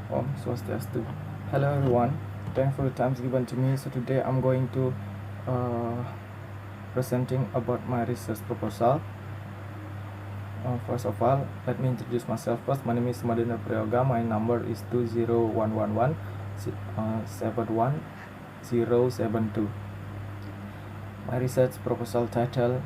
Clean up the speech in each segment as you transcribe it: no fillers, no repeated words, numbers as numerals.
Om Swastiastu. Hello everyone. Thanks for the time given to me. So today I'm going to uh, presenting about my research proposal. First of all, let me introduce myself first. My name is Madina Prayoga. My number is 20111 71072. My research proposal title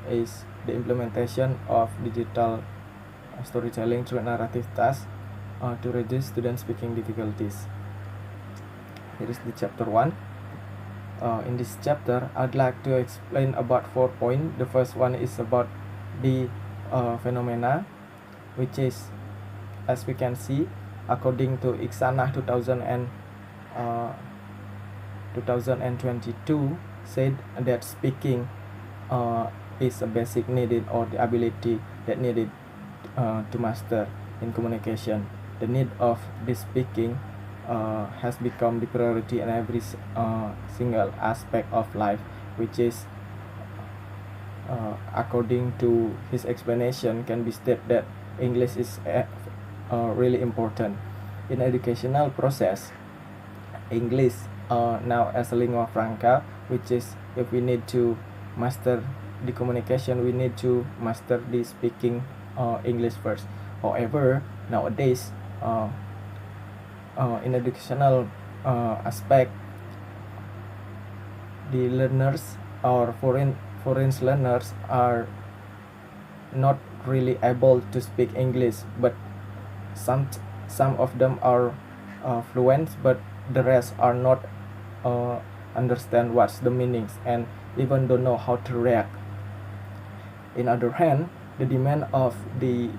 is the implementation of digital storytelling through narrative tasks to reduce student speaking difficulties. Here is the chapter 1. In this chapter, I'd like to explain about 4 points. The first one is about the phenomena, which is, as we can see, according to Ixana 2022, said that speaking is a basic needed, or the ability that needed to master in communication. The need of this speaking has become the priority in every single aspect of life, which is according to his explanation, can be stated that English is really important in educational process. English now as a lingua franca, which is, if we need to master the communication, we need to master the speaking English first. However, nowadays in educational aspect, the learners or foreign learners are not really able to speak English, but some of them are fluent, but the rest are not understand what's the meanings and even don't know how to react. In other hand, the demand of the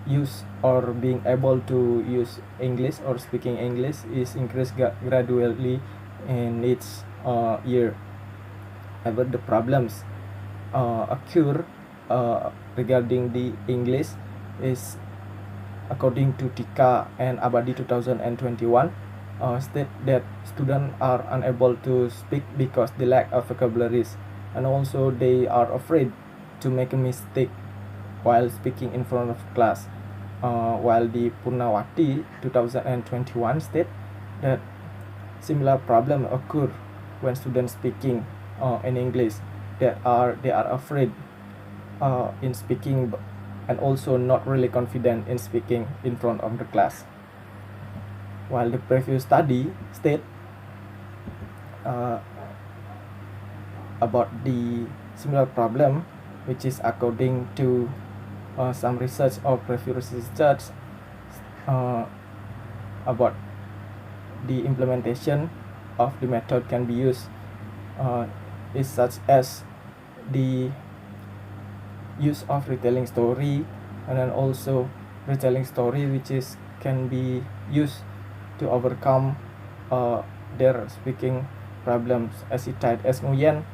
use or being able to use English or speaking English is increased gradually in each year. However, the problems occur regarding the English is, according to Tika and Abadi 2021, state that students are unable to speak because they lack of vocabularies, and also they are afraid to make a mistake while speaking in front of class. While the Purnawati 2021 state that similar problem occur when students speaking in English, they are afraid in speaking and also not really confident in speaking in front of the class. While the previous study state about the similar problem, which is according to some research or previous research about the implementation of the method can be used is such as the use of retelling story, and then also retelling story which is can be used to overcome their speaking problems, as cited as Nguyen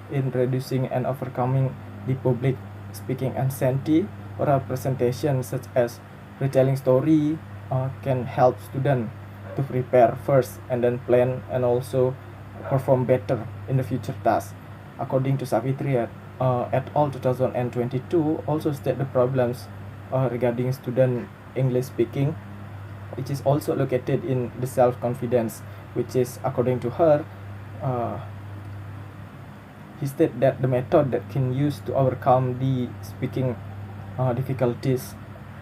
in reducing and overcoming the public speaking anxiety. Oral presentation such as retelling story can help students to prepare first and then plan and also perform better in the future tasks. According to Savitri et al. 2022 also state the problems regarding student English speaking, which is also located in the self-confidence, which is, according to her, he stated that the method that can use to overcome the speaking difficulties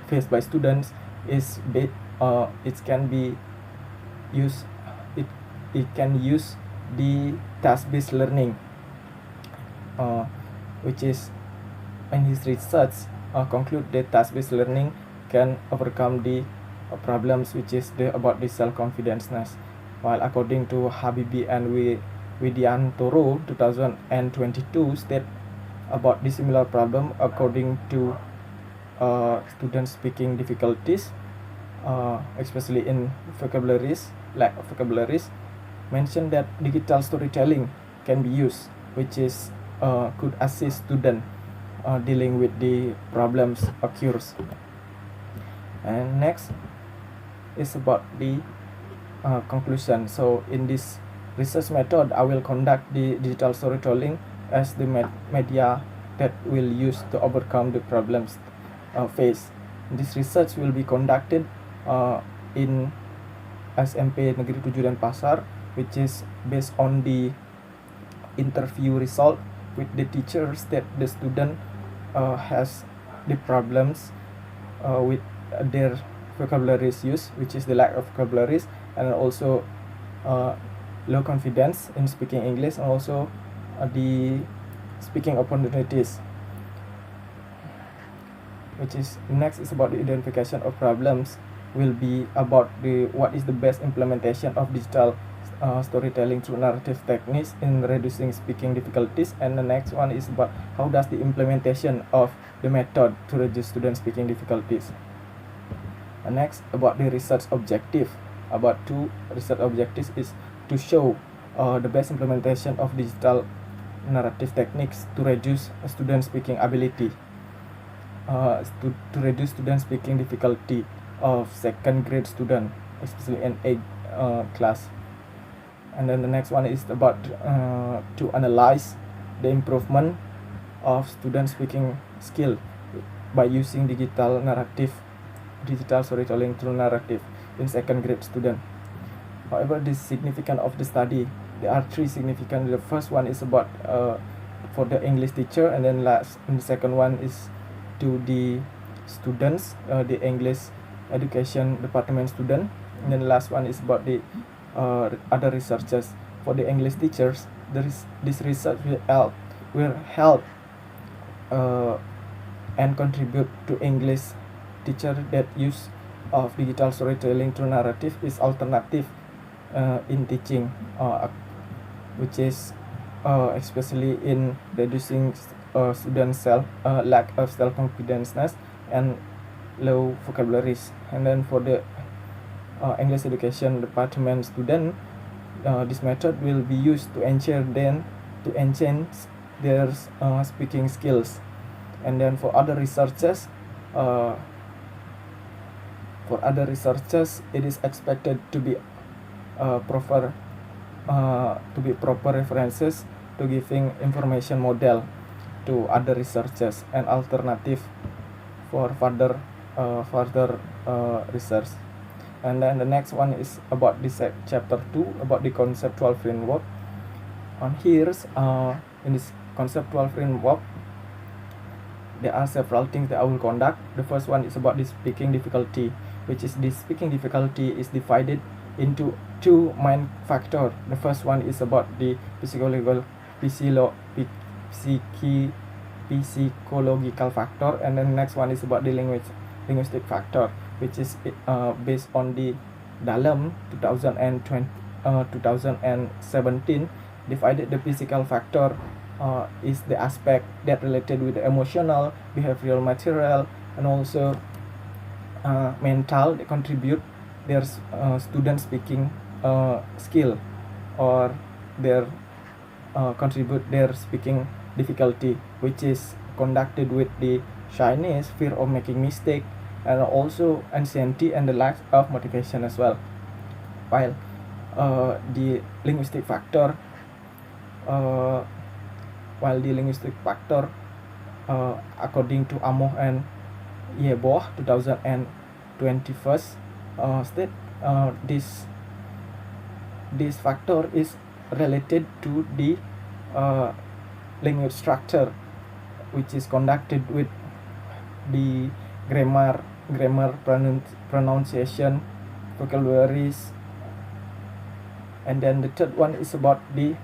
faced by students is it can be used it can use the task-based learning, which is, in his research, conclude that task-based learning can overcome the problems which is about the self-confidenceness. While according to Habibi and Widiantoro 2022 state about the similar problem according to student speaking difficulties, especially in vocabularies, lack of vocabularies, mentioned that digital storytelling can be used, which is could assist student dealing with the problems occurs. And next is about the conclusion. So in this research method, I will conduct the digital storytelling as the media that will use to overcome the problems faced. This research will be conducted in SMP Negeri 7 Denpasar, which is based on the interview result with the teachers that the student has the problems with their vocabularies use, which is the lack of vocabularies, and also uh, low confidence in speaking English, and also the speaking opportunities. Which is next is about the identification of problems, will be about the what is the best implementation of digital storytelling through narrative techniques in reducing speaking difficulties, and the next one is about how does the implementation of the method to reduce student speaking difficulties. And next about the research objective. About two research objectives is to show the best implementation of digital narrative techniques to reduce student speaking ability, to reduce student speaking difficulty of second grade student, especially in class. And then the next one is about to analyze the improvement of student speaking skill by using digital storytelling through narrative in second grade student. However, the significance of the study, there are three significant. The first one is about for the English teacher, and then the second one is to the students, the English education department student, and then the last one is about the other researchers. For the English teachers, this research will help and contribute to English teacher that use of digital storytelling through narrative is alternative in teaching, which is especially in reducing students' lack of self-confidence and low vocabularies. And then for the English education department student, this method will be used to enhance their speaking skills. And then for other researchers, it is expected to be proper references to giving information model to other researchers and alternative for further research. And then the next one is about this chapter 2 about the conceptual framework. On here, in this conceptual framework, there are several things that I will conduct. The first one is about the speaking difficulty, which is the speaking difficulty is divided into two main factors. The first one is about the physiological factor, and then the next one is about the linguistic factor, which is based on the Dalam 2017 divided the physical factor is the aspect that related with the emotional, behavioral, material, and also mental that contribute their student speaking skill, or their contribute their speaking difficulty, which is conducted with the shyness, fear of making mistake, and also anxiety and the lack of motivation as well. While the linguistic factor according to Amoh and Yeboah 2021 state, this factor is related to the language structure, which is conducted with the grammar, pronunciation, vocabularies. And then the third one is about the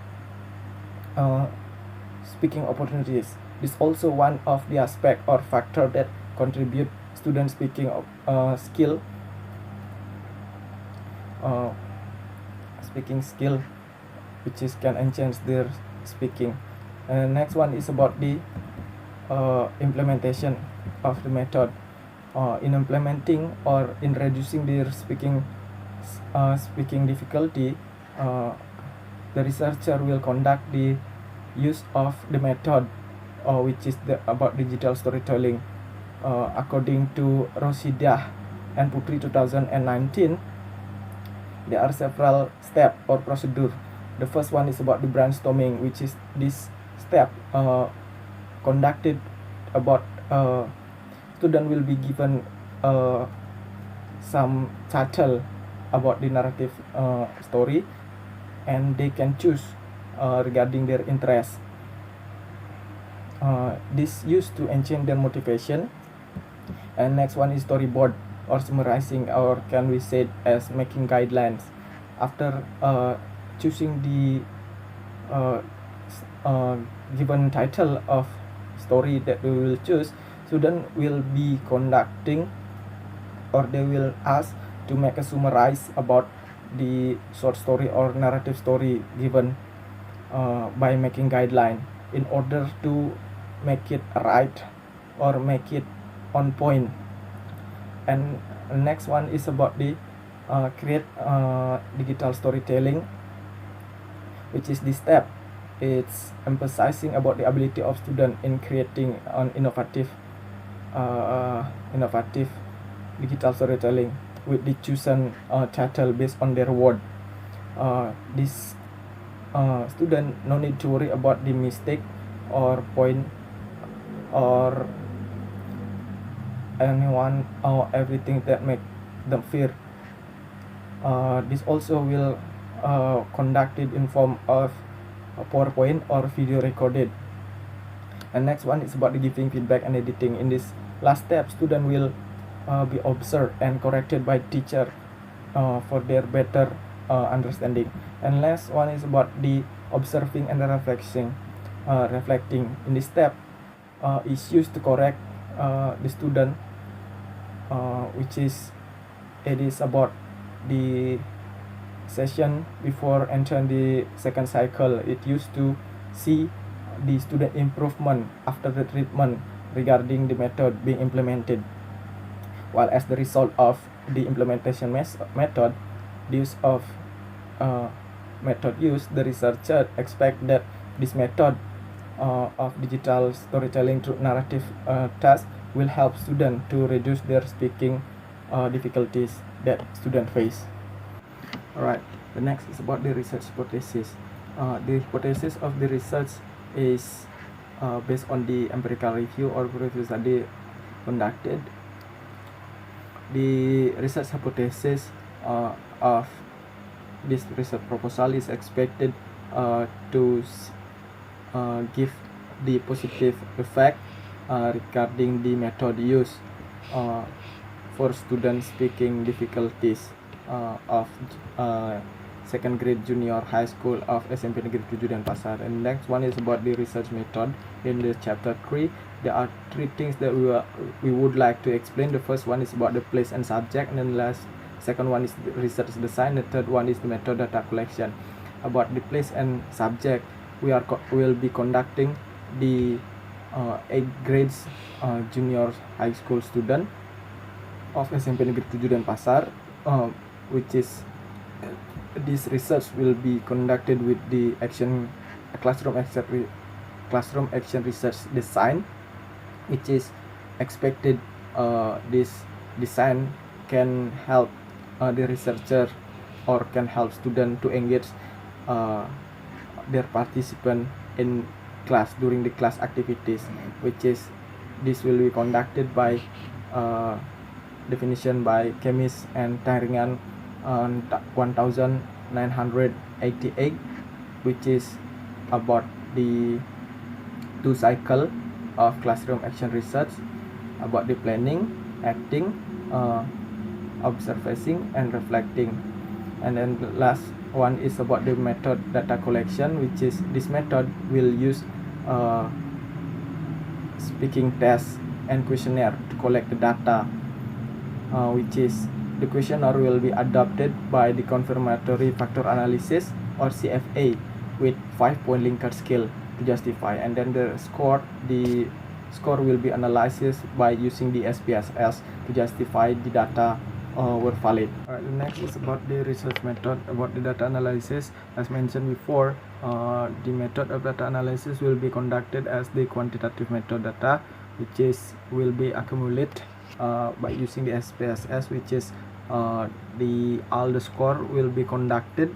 speaking opportunities. This is also one of the aspect or factor that contribute student speaking skill, which is can enhance their speaking. And next one is about the implementation of the method. In implementing or in reducing their speaking difficulty, the researcher will conduct the use of the method, which is about digital storytelling. According to Rosidah and Putri 2019, there are several steps or procedure. The first one is about the brainstorming, which is this step conducted about student will be given some title about the narrative story, and they can choose regarding their interest. This used to enhance their motivation. And next one is storyboard, or summarizing, or can we say it as making guidelines. After choosing the uh, given title of story that we will choose, student will be conducting, or they will ask to make a summarize about the short story or narrative story given by making guideline, in order to make it right or make it on point. And next one is about the create digital storytelling, which is this step. It's emphasizing about the ability of student in creating an innovative digital storytelling with the chosen title based on their word. This student no need to worry about the mistake or point or anyone or everything that make them fear. This also will conducted in form of a PowerPoint or video recorded. And next one is about the giving feedback and editing. In this last step, student will be observed and corrected by teacher for their better understanding. And last one is about the observing and reflecting. In this step is used to correct the student, which is it is about the session before entering the second cycle. It used to see the student improvement after the treatment regarding the method being implemented. While as the result of the implementation method, the use of method use, the researcher expect that this method of digital storytelling through narrative task will help students to reduce their speaking difficulties that student face. Alright, the next is about the research hypothesis. The hypothesis of the research is based on the empirical review or previous study conducted. The research hypothesis of this research proposal is expected to give the positive effect regarding the method used for students speaking difficulties of second grade junior high school of SMP Negeri 7 Denpasar. And next one is about the research method. In the chapter 3, there are 3 things that we would like to explain. The first one is about the place and subject, and then second one is the research design. The third one is the method data collection. About the place and subject, will be conducting the 8th grades junior high school student of SMP Negeri 7 Denpasar, which is this research will be conducted with the classroom action research design, which is expected this design can help the researcher or can help student to engage their participant in class during the class activities, which is this will be conducted by definition by chemist and Tairingan 1988, which is about the 2 cycle of classroom action research, about the planning, acting, observing, and reflecting. And then the last one is about the method data collection, which is this method will use speaking test and questionnaire to collect the data, which is the questionnaire will be adopted by the confirmatory factor analysis or CFA with 5-point Likert scale to justify, and then the score will be analyzed by using the SPSS to justify the data were valid. Alright, the next is about the research method. About the data analysis, as mentioned before, the method of data analysis will be conducted as the quantitative method data, which will be accumulated by using the SPSS, which is all the score will be conducted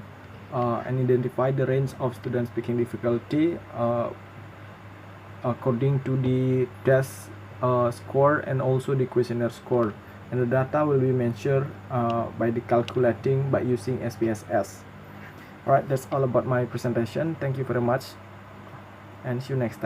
and identify the range of student speaking difficulty according to the test score and also the questionnaire score. and the data will be measured by the calculating by using SPSS. Alright, that's all about my presentation. Thank you very much, and see you next time.